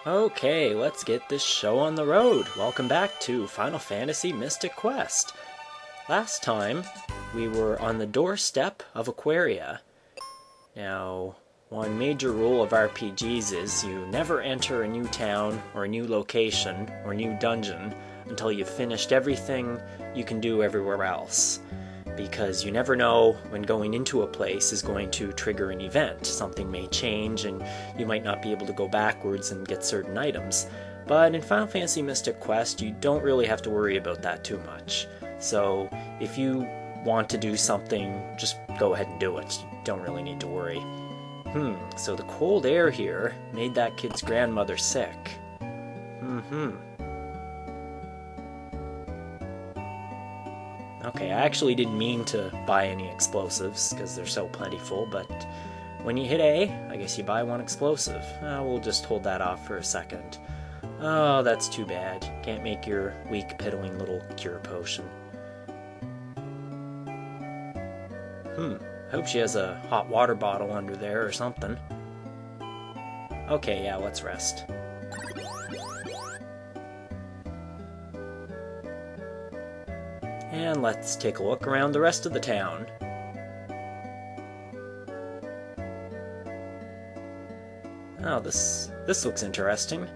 Okay, let's get this show on the road. Welcome back to Final Fantasy Mystic Quest. Last time, we were on the doorstep of Aquaria. Now, one major rule of RPGs is you never enter a new town or a new location or new dungeon until you've finished everything you can do everywhere else. Because you never know when going into a place is going to trigger an event. Something may change and you might not be able to go backwards and get certain items. But in Final Fantasy Mystic Quest, you don't really have to worry about that too much. So if you want to do something, just go ahead and do it. You don't really need to worry. So the cold air here made that kid's grandmother sick. Okay, I actually didn't mean to buy any explosives, because they're so plentiful, but when you hit A, I guess you buy one explosive. We'll just hold that off for a second. Oh, that's too bad. Can't make your weak, piddling little cure potion. I hope she has a hot water bottle under there or something. Okay, yeah, let's rest. And let's take a look around the rest of the town. Oh, this looks interesting.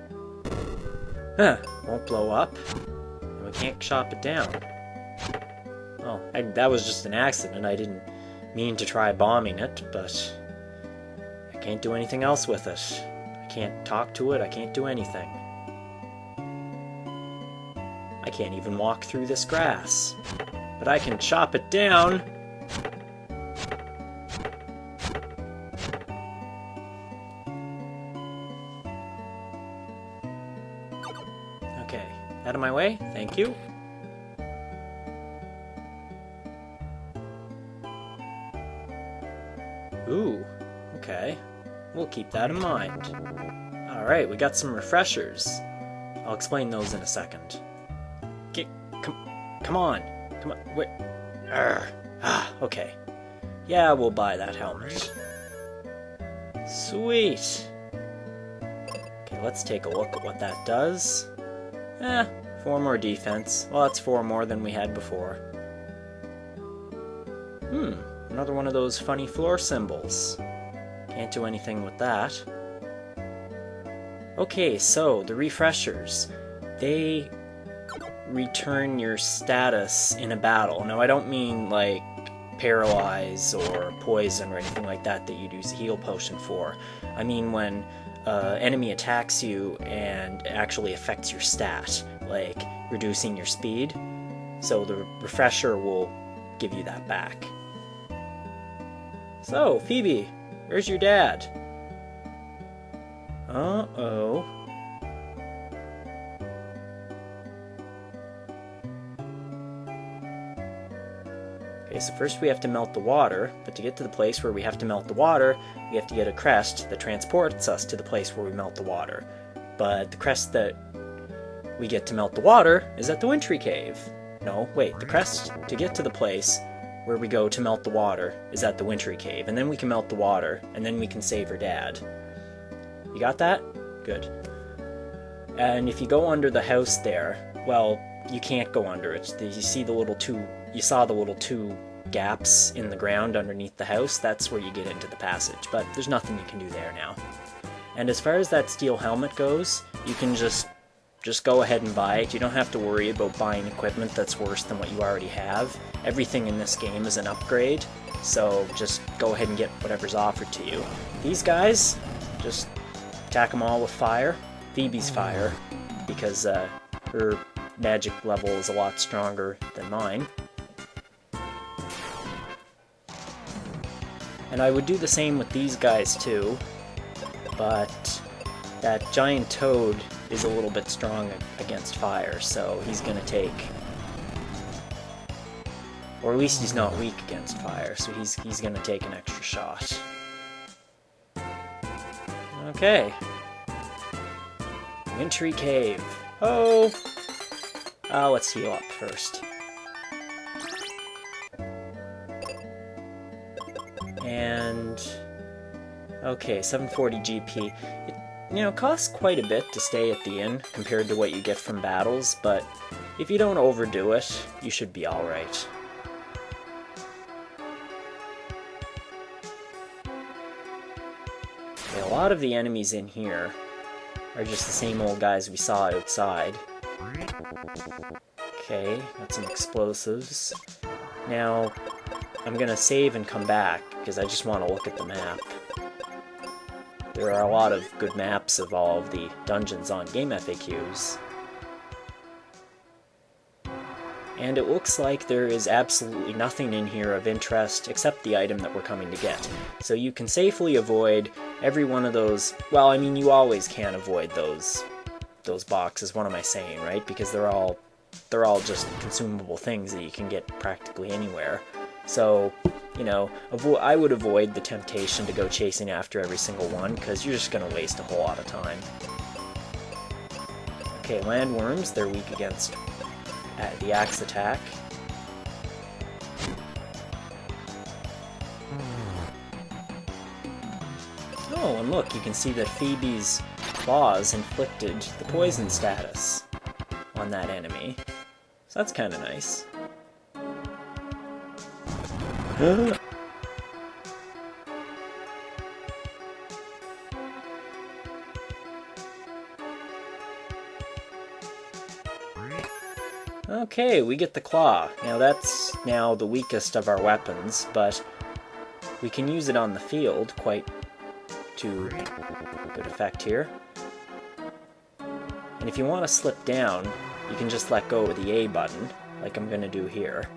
Won't blow up. And we can't chop it down. Oh, that was just an accident. I didn't mean to try bombing it, but I can't do anything else with it. I can't talk to it, I can't do anything. I can't even walk through this grass. But I can chop it down! Okay, out of my way, thank you. Ooh, okay. We'll keep that in mind. Alright, we got some refreshers. I'll explain those in a second. Come on. Come on. Wait. Okay. Yeah, we'll buy that helmet. Sweet. Okay, let's take a look at what that does. 4 more defense. Well, that's 4 more than we had before. Another one of those funny floor symbols. Can't do anything with that. Okay, so the refreshers. They return your status in a battle. Now, I don't mean like paralyze or poison or anything like that you'd use a heal potion for. I mean when enemy attacks you and actually affects your stat, like reducing your speed. So the refresher will give you that back. So, Phoebe, where's your dad? Uh-oh. Okay, so first we have to melt the water, but to get to the place where we have to melt the water, we have to get a crest that transports us to the place where we melt the water. But the crest that we get to melt the water is at the Wintry Cave. No, wait, the crest to get to the place where we go to melt the water is at the Wintry Cave, and then we can melt the water, and then we can save her dad. You got that? Good. And if you go under the house there, well, you can't go under it. You see the little you saw the little 2 gaps in the ground underneath the house. That's where you get into the passage, but there's nothing you can do there now. And as far as that steel helmet goes, you can just go ahead and buy it. You don't have to worry about buying equipment that's worse than what you already have. Everything in this game is an upgrade, so just go ahead and get whatever's offered to you. These guys, just attack them all with fire. Phoebe's fire, because her magic level is a lot stronger than mine. And I would do the same with these guys too, but that giant toad is a little bit strong against fire, so he's gonna take... Or at least he's not weak against fire, so he's gonna take an extra shot. Okay. Wintry Cave. Oh! Let's heal up first. And... Okay, 740 GP. you know, costs quite a bit to stay at the inn compared to what you get from battles, but if you don't overdo it, you should be alright. Okay, a lot of the enemies in here are just the same old guys we saw outside. Okay, got some explosives. Now, I'm gonna save and come back, because I just want to look at the map. There are a lot of good maps of all of the dungeons on Game FAQs. And it looks like there is absolutely nothing in here of interest except the item that we're coming to get. So you can safely avoid every one of those. Well, I mean, you always can avoid those boxes. What am I saying, right? Because they're all just consumable things that you can get practically anywhere. So, you know, I would avoid the temptation to go chasing after every single one, because you're just going to waste a whole lot of time. Okay, landworms, they're weak against the axe attack. Oh, and look, you can see that Phoebe's claws inflicted the poison status on that enemy. So that's kind of nice. Okay, we get the claw. Now that's now the weakest of our weapons, but we can use it on the field quite to good effect here. And if you want to slip down, you can just let go of the A button, like I'm going to do here.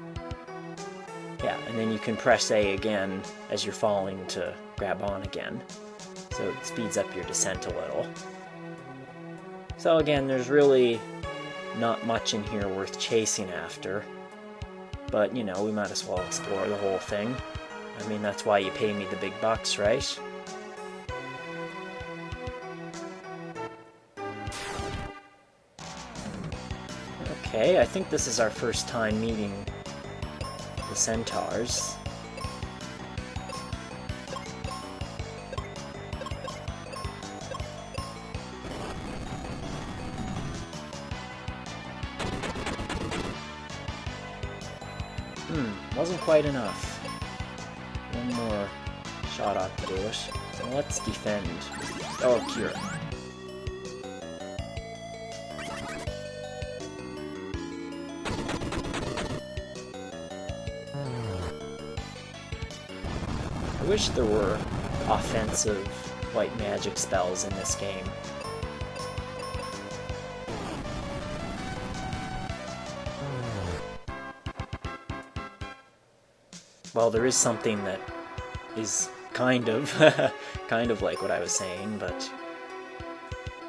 Yeah, and then you can press A again as you're falling to grab on again. So it speeds up your descent a little. So again, there's really not much in here worth chasing after. But, you know, we might as well explore the whole thing. I mean, that's why you pay me the big bucks, right? Okay, I think this is our first time meeting the centaurs. Wasn't quite enough. One more shot ought to do it. So let's defend. Oh, cure. I wish there were offensive white magic spells in this game. Well, there is something that is kind of like what I was saying, but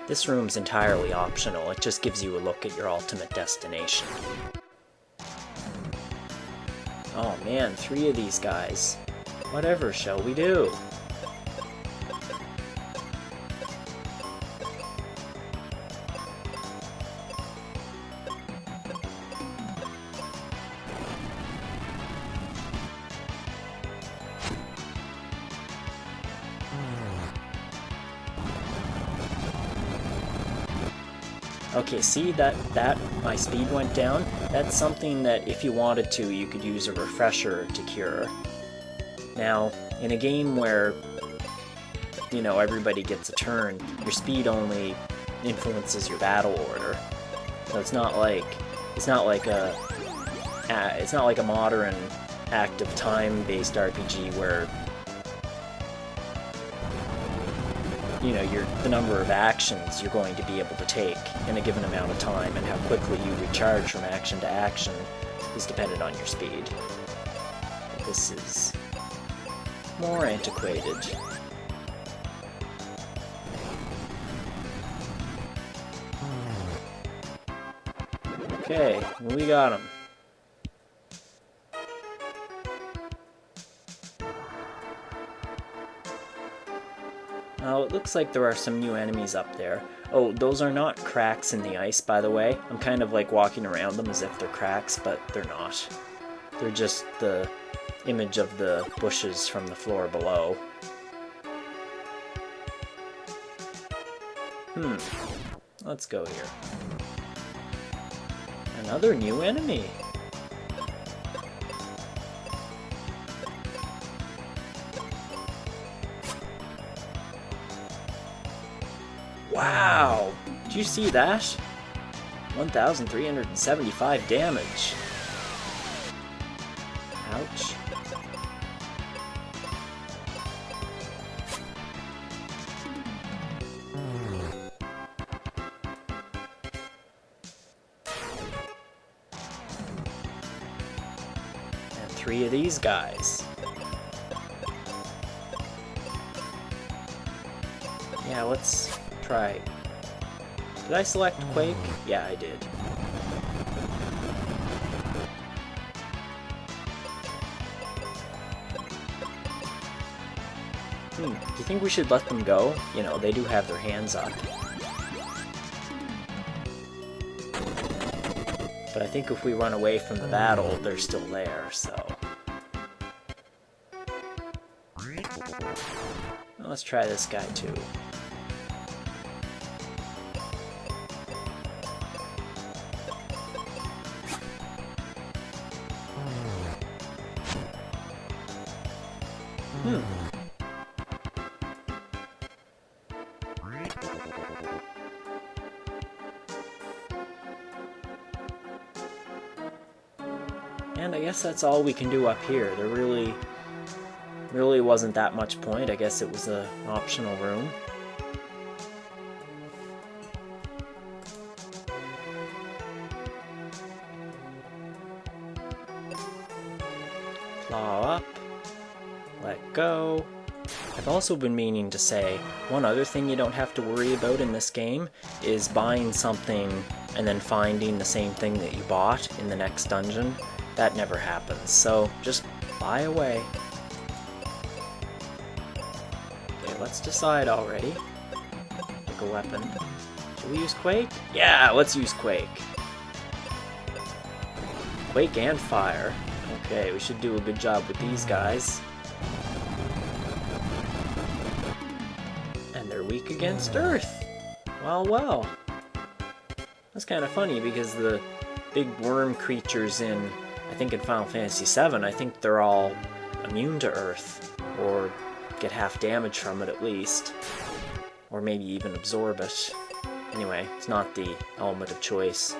this room's entirely optional. It just gives you a look at your ultimate destination. Oh man, 3 of these guys. Whatever shall we do? Okay, see that my speed went down? That's something that if you wanted to, you could use a refresher to cure. Now, in a game where, you know, everybody gets a turn, your speed only influences your battle order. So it's not like a modern active time-based RPG where, you know, the number of actions you're going to be able to take in a given amount of time and how quickly you recharge from action to action is dependent on your speed. But this is more antiquated. Okay, we got him. Now, it looks like there are some new enemies up there. Oh, those are not cracks in the ice, by the way. I'm kind of like walking around them as if they're cracks, but they're not. They're just the image of the bushes from the floor below. Let's go here. Another new enemy. Wow! Did you see that? 1,375 damage. Ouch. And 3 of these guys. Yeah, let's try. Did I select Quake? Yeah, I did. Do you think we should let them go? You know, they do have their hands up. But I think if we run away from the battle, they're still there, so... Well, let's try this guy too. And I guess that's all we can do up here. There really wasn't that much point. I guess it was an optional room. Claw up. Let go. I've also been meaning to say, one other thing you don't have to worry about in this game is buying something and then finding the same thing that you bought in the next dungeon. That never happens, so just buy away. Okay, let's decide already. Pick a weapon. Should we use Quake? Yeah, let's use Quake. Quake and Fire. Okay, we should do a good job with these guys. And they're weak against Earth. Well, well. That's kind of funny because the big worm creatures in, I think in Final Fantasy VII, I think they're all immune to Earth, or get half damage from it at least, or maybe even absorb it. Anyway, it's not the element of choice.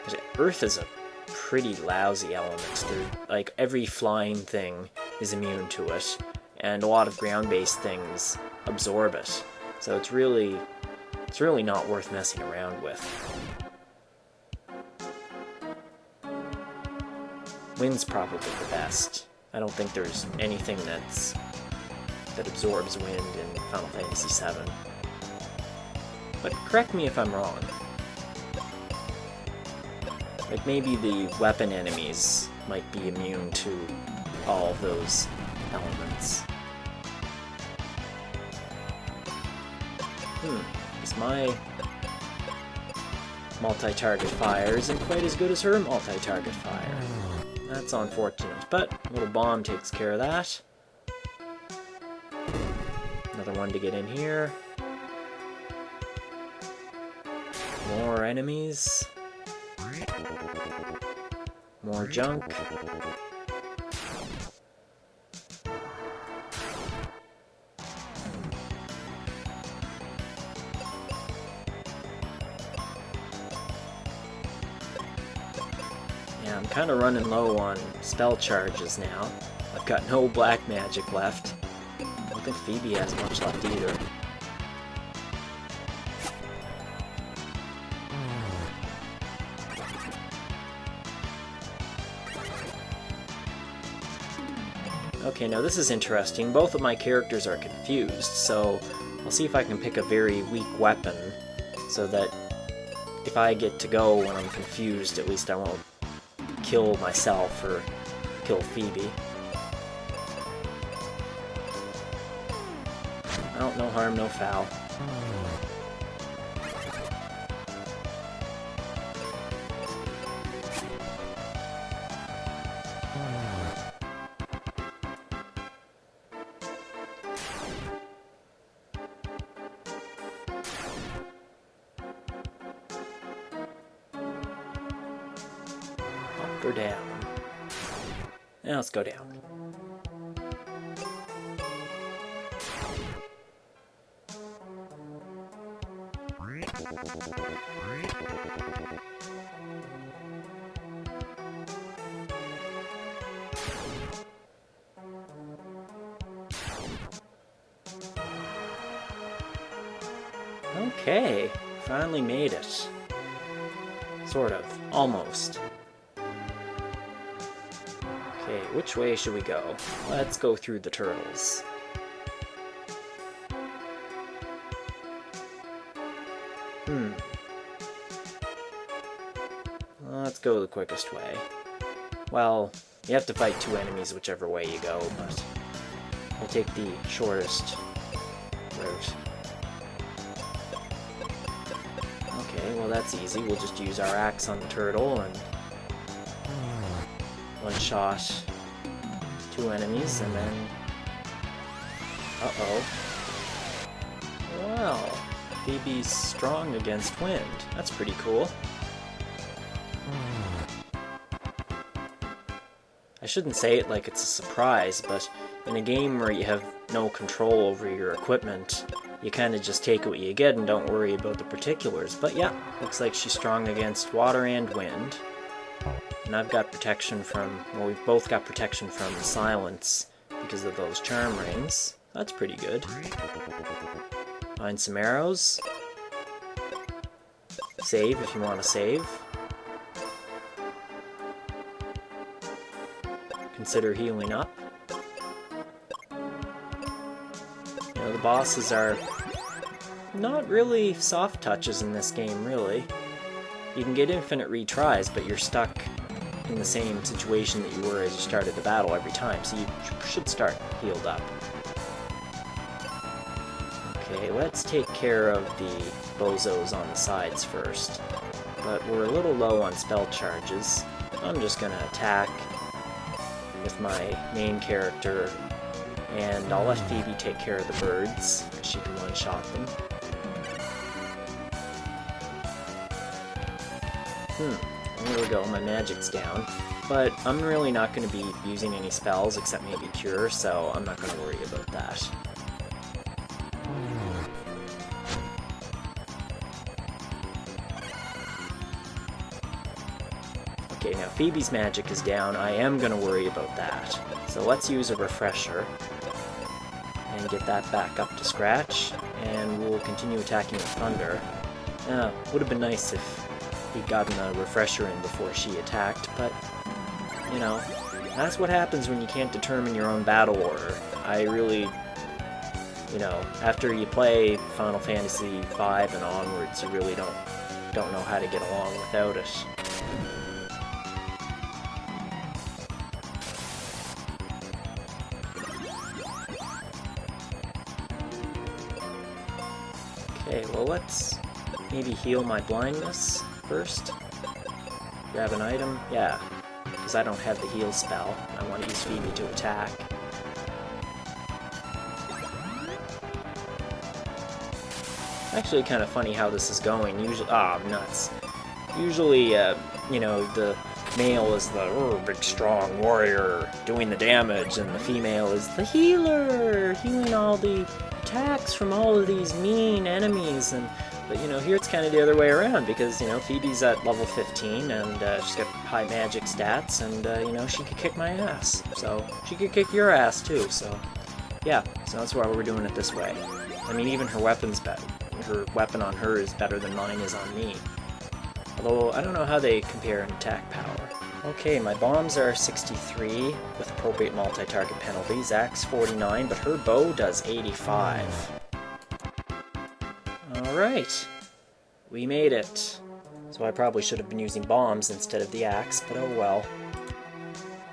But Earth is a pretty lousy element. Like, every flying thing is immune to it, and a lot of ground-based things absorb it. So it's really not worth messing around with. Wind's probably the best. I don't think there's anything that absorbs wind in Final Fantasy VII. But correct me if I'm wrong. Like, maybe the weapon enemies might be immune to all of those elements. Because my multi-target fire isn't quite as good as her multi-target fire. That's unfortunate, but a little bomb takes care of that. Another one to get in here. More enemies. More junk. Yeah, I'm kind of running low on spell charges now. I've got no black magic left. I don't think Phoebe has much left either. Okay, now this is interesting. Both of my characters are confused, so I'll see if I can pick a very weak weapon so that if I get to go when I'm confused, at least I won't kill myself or kill Phoebe. Oh, no harm, no foul. or down? Now let's go down. Okay, finally made it. Sort of. Almost. Okay, which way should we go? Let's go through the turtles. Let's go the quickest way. Well, you have to fight two enemies whichever way you go, but I'll take the shortest route. Okay, well that's easy. We'll just use our axe on the turtle and one-shot two enemies, and then... Uh-oh. Wow, Phoebe's strong against wind. That's pretty cool. I shouldn't say it like it's a surprise, but in a game where you have no control over your equipment, you kind of just take what you get and don't worry about the particulars. But yeah, looks like she's strong against water and wind. And I've got protection from, well, we've both got protection from silence because of those charm rings. That's pretty good. Find some arrows. Save if you want to save. Consider healing up. You know, the bosses are not really soft touches in this game, really. You can get infinite retries, but you're stuck in the same situation that you were as you started the battle every time, so you should start healed up. Okay, let's take care of the bozos on the sides first. But we're a little low on spell charges. I'm just gonna attack with my main character, and I'll let Phoebe take care of the birds, because she can one-shot them. There we go, my magic's down. But I'm really not going to be using any spells except maybe Cure, so I'm not going to worry about that. Okay, now Phoebe's magic is down. I am going to worry about that. So let's use a refresher and get that back up to scratch, and we'll continue attacking with Thunder. Would have been nice if he'd gotten a refresher in before she attacked, but, you know, that's what happens when you can't determine your own battle order. I really, you know, after you play Final Fantasy V and onwards, you really don't know how to get along without it. Okay, well let's maybe heal my blindness first. Grab an item. Yeah, because I don't have the heal spell. I want to use Phoebe to attack. Actually kind of funny how this is going. Usually, nuts. Usually, you know, the male is the big strong warrior doing the damage, and the female is the healer, healing all the attacks from all of these mean enemies. But, you know, here it's kind of the other way around, because, you know, Phoebe's at level 15, and she's got high magic stats, and, you know, she could kick my ass. So, she could kick your ass, too, so, yeah. So that's why we're doing it this way. I mean, even her weapon's better. Her weapon on her is better than mine is on me. Although, I don't know how they compare in attack power. Okay, my bombs are 63, with appropriate multi-target penalties. Axe 49, but her bow does 85. Alright, we made it. So I probably should have been using bombs instead of the axe, but oh well.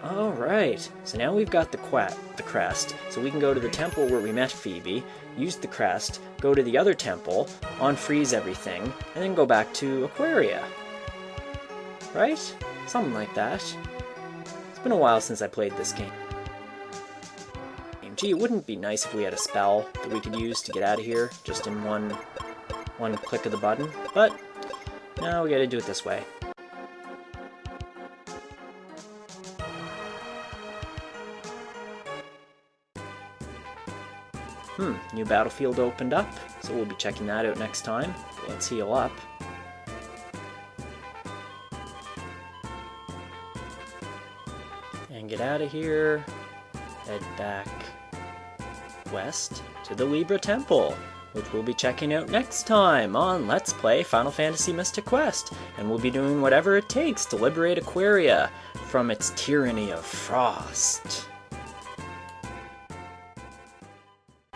Alright, so now we've got the crest, so we can go to the temple where we met Phoebe, use the crest, go to the other temple, unfreeze everything, and then go back to Aquaria. Right? Something like that. It's been a while since I played this game. Gee, it wouldn't be nice if we had a spell that we could use to get out of here, just in one click of the button, but no, we gotta do it this way. New battlefield opened up, so we'll be checking that out next time. Let's heal up. And get out of here. Head back west to the Libra Temple, which we'll be checking out next time on Let's Play Final Fantasy Mystic Quest. And we'll be doing whatever it takes to liberate Aquaria from its tyranny of frost.